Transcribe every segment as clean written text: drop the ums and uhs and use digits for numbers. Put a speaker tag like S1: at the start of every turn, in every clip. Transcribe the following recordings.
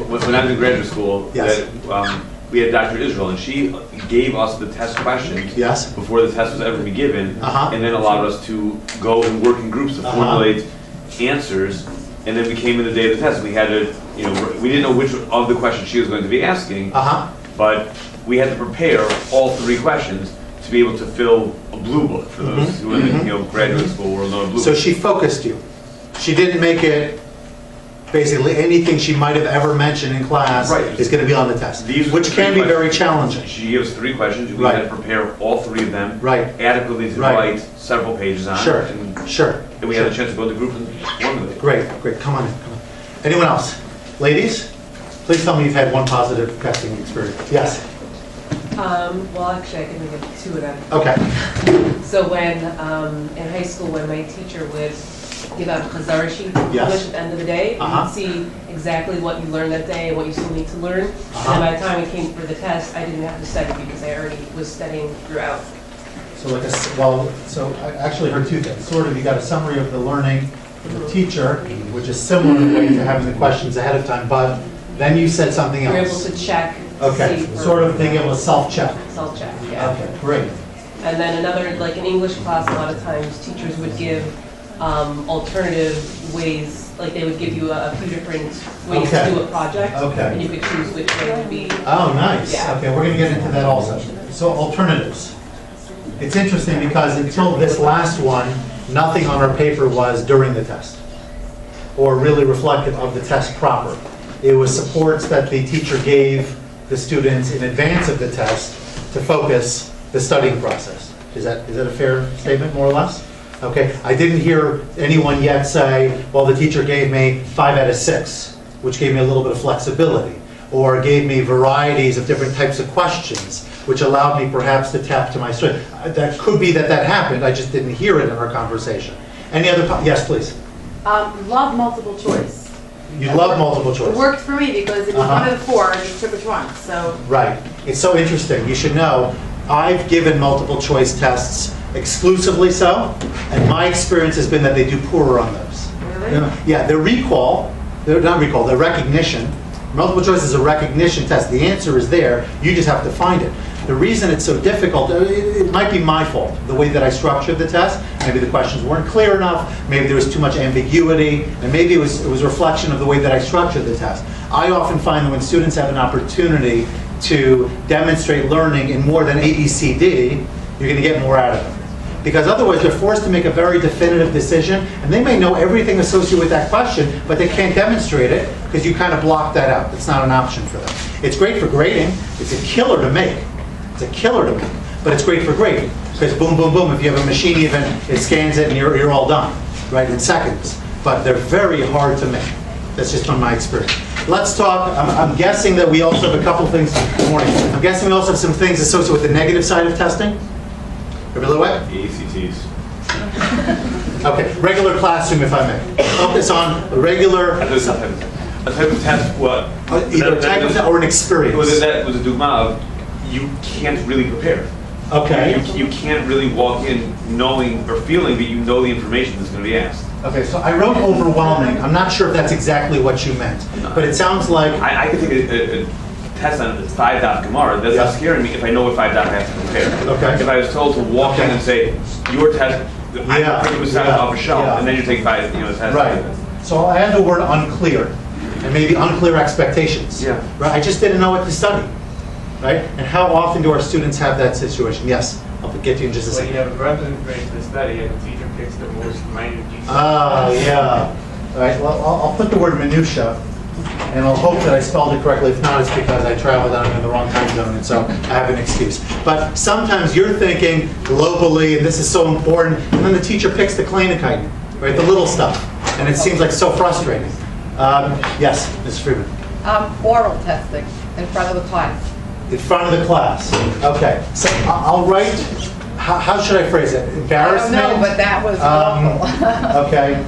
S1: When I was in graduate school,
S2: Yes.
S1: we had Dr. Israel, and she gave us the test questions
S2: Yes.
S1: before the test was ever to be given, and then allowed us to go and work in groups to formulate answers. And then we came in the day of the test. We had to, we didn't know which of the questions she was going to be asking, but we had to prepare all 3 questions to be able to fill a blue book for those who in graduate school world know a blue book.
S2: So she focused you. She didn't make it basically anything she might have ever mentioned in class is going to be on the test, which can be very challenging.
S1: She gave us 3 questions. We had to prepare all 3 of them adequately to write several pages on.
S2: Sure.
S1: And we had a chance to go to group and formulate.
S2: Great. Come on in. Anyone else? Ladies, please tell me you've had one positive testing experience. Yes.
S3: Well, actually, I can think of 2 of them.
S2: Okay.
S3: So when in high school, when my teacher would give out a Chazara sheet to publish at the end of the day, you could see exactly what you learned that day and what you still need to learn. And by the time it came for the test, I didn't have to study because I already was studying throughout.
S2: So so I actually heard 2 things. Sort of, you got a summary of the learning from the teacher, which is similar in a way to having the questions ahead of time, but then you said something else.
S3: You're able to check.
S2: Okay, sort of being able to self-check.
S3: Self-check, yeah.
S2: Okay, great.
S3: And then another, like in English class, a lot of times teachers would give alternative ways, like they would give you a few different ways to do a project, and you could choose which way would be.
S2: Oh, nice.
S3: Yeah.
S2: Okay, we're going to get into that also. So alternatives. It's interesting because until this last one, nothing on our paper was during the test or really reflective of the test proper. It was supports that the teacher gave the students in advance of the test to focus the studying process. Is that a fair statement, more or less? Okay, I didn't hear anyone yet say, well, the teacher gave me 5 out of 6, which gave me a little bit of flexibility, or gave me varieties of different types of questions, which allowed me perhaps to tap to my strength. That could be that happened, I just didn't hear it in our conversation. Any other, yes, please.
S4: Love multiple choice.
S2: You love multiple choice.
S4: It worked for me because it was one of the 4, and you took which one, so.
S2: Right, it's so interesting. You should know, I've given multiple choice tests exclusively so, and my experience has been that they do poorer on those.
S4: Really?
S2: Yeah, their recognition. Multiple choice is a recognition test. The answer is there, you just have to find it. The reason it's so difficult, it might be my fault, the way that I structured the test. Maybe the questions weren't clear enough, maybe there was too much ambiguity, and maybe it was a reflection of the way that I structured the test. I often find that when students have an opportunity to demonstrate learning in more than A, B, C, D, you're going to get more out of them. Because otherwise they're forced to make a very definitive decision, and they may know everything associated with that question, but they can't demonstrate it because you kind of block that out. It's not an option for them. It's great for grading. It's a killer to make. It's a killer to make, but it's great for grading because boom, boom, boom. If you have a machine even, it scans it and you're all done, right, in seconds. But they're very hard to make. That's just from my experience. Let's talk, I'm guessing that we also have a couple things, good morning. I'm guessing we also have some things associated with the negative side of testing. Everybody away?
S1: The ACTs.
S2: Okay, regular classroom, if I may. Focus on a regular...
S1: A type of test, what?
S2: Either a type of test or an experience.
S1: That was a dogma of, you can't really prepare.
S2: Okay.
S1: You can't really walk in knowing or feeling that you know the information that's going to be asked.
S2: Okay, so I wrote overwhelming. I'm not sure if that's exactly what you meant, but it sounds like...
S1: I could take a test on 5 dot Gemara. That's not scaring me if I know what 5 dot I have to prepare.
S2: Okay.
S1: If I was told to walk in and say, your test, I'm 100% off a shelf, and then you take 5, test.
S2: Right. So I'll add the word unclear, and maybe unclear expectations.
S1: Yeah.
S2: Right. I just didn't know what to study. Right. And how often do our students have that situation? Yes. I'll get to you in just a second.
S5: When you have a breadth of information to study, and the teacher picks the most minute details.
S2: Ah, yeah. All right. Well, I'll put the word minutia, and I'll hope that I spelled it correctly. If not, it's because I traveled out in the wrong time zone, and so I have an excuse. But sometimes you're thinking globally, and this is so important, and then the teacher picks the Kleinigkeiten, right? The little stuff, and it seems like so frustrating. Yes, Ms. Freeman.
S6: Oral testing in front of the class.
S2: In front of the class. Okay. So I'll write. How should I phrase it? Embarrassment.
S6: I don't know, but that was awful.
S2: Okay.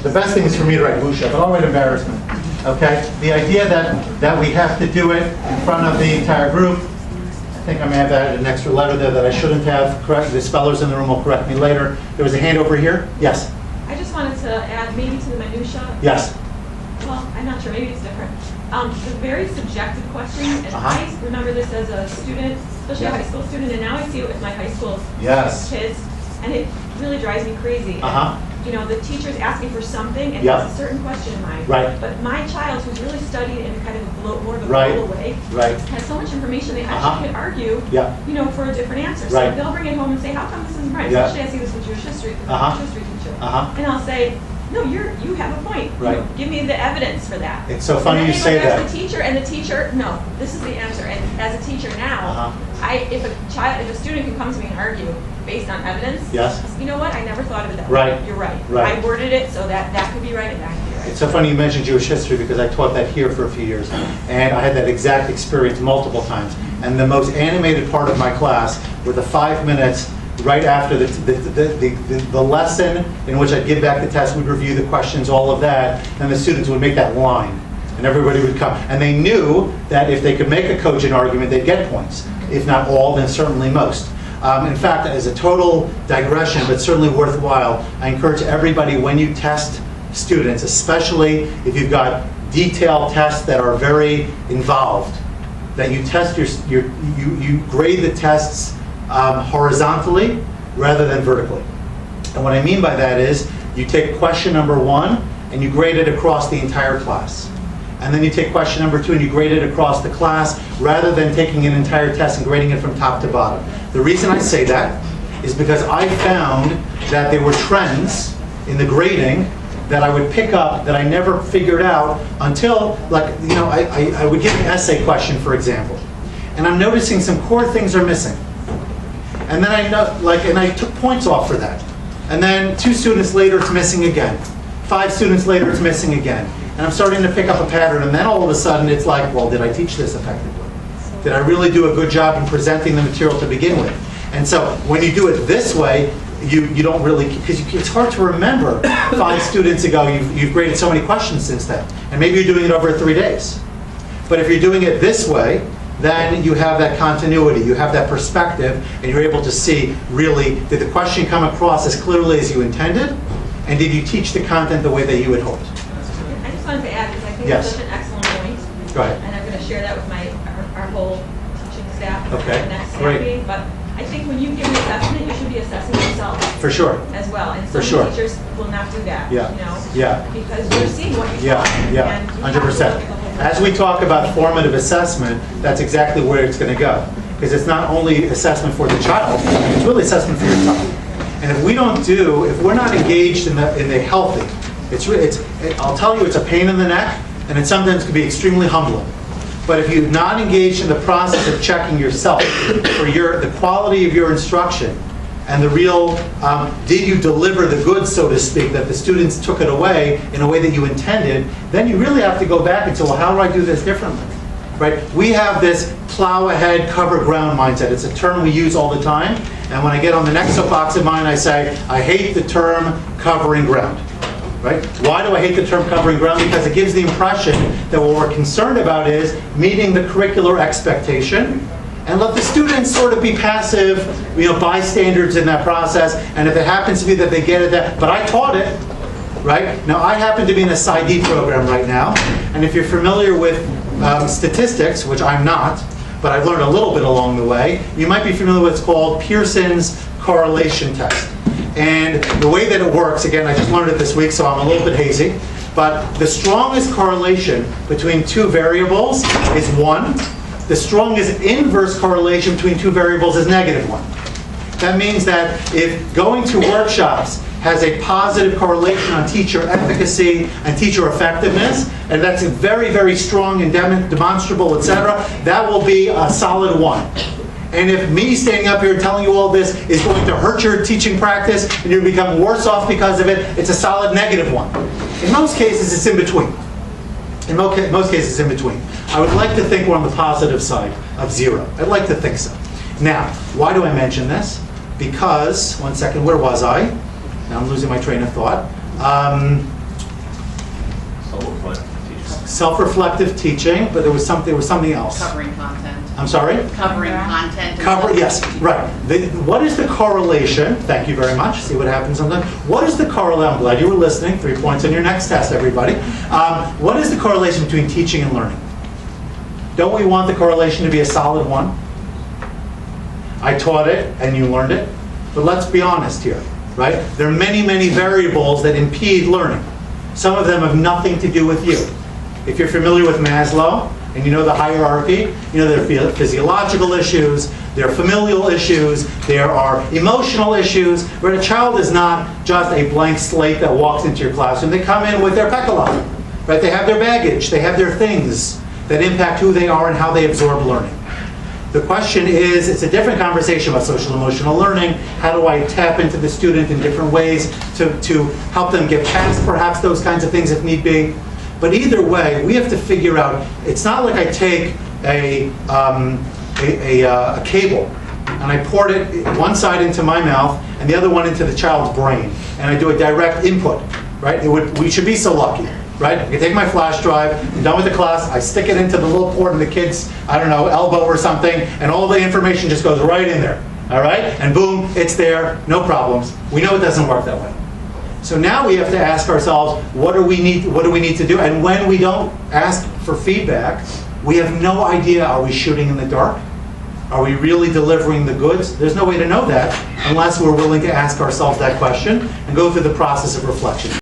S2: The best thing is for me to write busha, but I'll write embarrassment. Okay. The idea that we have to do it in front of the entire group. I think I may have added an extra letter there that I shouldn't have. Correct. The spellers in the room will correct me later. There was a hand over here. Yes.
S7: I just wanted to add maybe to the minutia.
S2: Yes.
S7: Well, I'm not sure. Maybe it's different. The very subjective questions, and I remember this as a student, especially a high school student, and now I see it with my high school kids, and it really drives me crazy. You know, the teacher's asking for something and has a certain question in mind. But my child, who's really studied in kind of more of a global way, has so much information they actually could argue, you know, for a different answer. So they'll bring it home and say, how come this isn't right? Especially I see this with Jewish history, because I'm a Jewish history teacher. And I'll say, no, you have a point. You know, give me the evidence for that.
S2: It's so funny you say that.
S7: And then they go back to the teacher, and the teacher, no, this is the answer. And as a teacher now, if a student can come to me and argue based on evidence, you know what? I never thought of it that way. You're right. I worded it so that could be right and that could be right.
S2: It's so funny you mentioned Jewish history because I taught that here for a few years, and I had that exact experience multiple times. And the most animated part of my class were the 5 minutes right after the lesson in which I'd give back the test, we'd review the questions, all of that, and the students would make that line, and everybody would come. And they knew that if they could make a cogent argument, they'd get points. If not all, then certainly most. In fact, as a total digression, but certainly worthwhile, I encourage everybody when you test students, especially if you've got detailed tests that are very involved, that you test you grade the tests horizontally rather than vertically. And what I mean by that is you take question number 1 and you grade it across the entire class. And then you take question number 2 and you grade it across the class rather than taking an entire test and grading it from top to bottom. The reason I say that is because I found that there were trends in the grading that I would pick up that I never figured out until, like, you know, I would give an essay question, for example, and I'm noticing some core things are missing. And then I took points off for that. And then 2 students later, it's missing again. 5 students later, it's missing again. And I'm starting to pick up a pattern, and then all of a sudden it's like, well, did I teach this effectively? Did I really do a good job in presenting the material to begin with? And so when you do it this way, you don't really, because it's hard to remember 5 students ago, you've graded so many questions since then. And maybe you're doing it over 3 days. But if you're doing it this way, then you have that continuity, you have that perspective, and you're able to see, really, did the question come across as clearly as you intended? And did you teach the content the way that you had hoped?
S7: I just wanted to add, because I think it's such an excellent point.
S2: Go ahead.
S7: And I'm going to share that with our whole teaching staff for the next meeting. But I think when you give an assessment, you should be assessing yourself.
S2: For sure.
S7: As well. And some teachers will not do that. You know? Because you're seeing what you saw.
S2: And 100%. As we talk about formative assessment, that's exactly where it's going to go. Because it's not only assessment for the child, it's really assessment for yourself. And if we're not engaged in the healthy, I'll tell you, it's a pain in the neck, and it sometimes can be extremely humbling. But if you're not engaged in the process of checking yourself for the quality of your instruction, and the real, did you deliver the goods, so to speak, that the students took it away in a way that you intended, then you really have to go back and say, well, how do I do this differently? Right? We have this plow ahead, cover ground mindset. It's a term we use all the time. And when I get on the next soapbox of mine, I say, I hate the term covering ground. Right? Why do I hate the term covering ground? Because it gives the impression that what we're concerned about is meeting the curricular expectation, and let the students sort of be passive, bystanders in that process. And if it happens to be that they get it, but I taught it, right? Now, I happen to be in a PsyD program right now, and if you're familiar with statistics, which I'm not, but I've learned a little bit along the way, you might be familiar with what's called Pearson's correlation test. And the way that it works, again, I just learned it this week, so I'm a little bit hazy, but the strongest correlation between 2 variables is 1. The strongest inverse correlation between 2 variables is -1. That means that if going to workshops has a positive correlation on teacher efficacy and teacher effectiveness, and that's very, very strong and demonstrable, etc., that will be a solid 1. And if me standing up here and telling you all this is going to hurt your teaching practice and you become worse off because of it, it's a solid -1. In most cases, it's in between. In most cases, it's in between. I would like to think we're on the positive side of 0. I'd like to think so. Now, why do I mention this? Because, one second, where was I? Now I'm losing my train of thought. Self-reflective teaching, but there was something else.
S4: Covering content.
S2: I'm sorry?
S4: Covering content.
S2: Yes, right. What is the correlation? Thank you very much. See what happens sometimes. What is the correlation? I'm glad you were listening. 3 points on your next test, everybody. What is the correlation between teaching and learning? Don't we want the correlation to be a solid one? I taught it and you learned it. But let's be honest here, right? There are many, many variables that impede learning. Some of them have nothing to do with you. If you're familiar with Maslow, and you know the hierarchy, you know there are physiological issues, there are familial issues, there are emotional issues, where a child is not just a blank slate that walks into your classroom. They come in with their pekala, right? They have their baggage, they have their things that impact who they are and how they absorb learning. The question is, it's a different conversation about social emotional learning. How do I tap into the student in different ways to help them get past perhaps those kinds of things if need be? But either way, we have to figure out, it's not like I take a cable and I port it one side into my mouth and the other one into the child's brain, and I do a direct input, right? We should be so lucky, right? I can take my flash drive, I'm done with the class, I stick it into the little port in the kid's, I don't know, elbow or something, and all the information just goes right in there, all right? And boom, it's there, no problems. We know it doesn't work that way. So now we have to ask ourselves, what do we need to do? And when we don't ask for feedback, we have no idea, are we shooting in the dark? Are we really delivering the goods? There's no way to know that unless we're willing to ask ourselves that question and go through the process of reflection.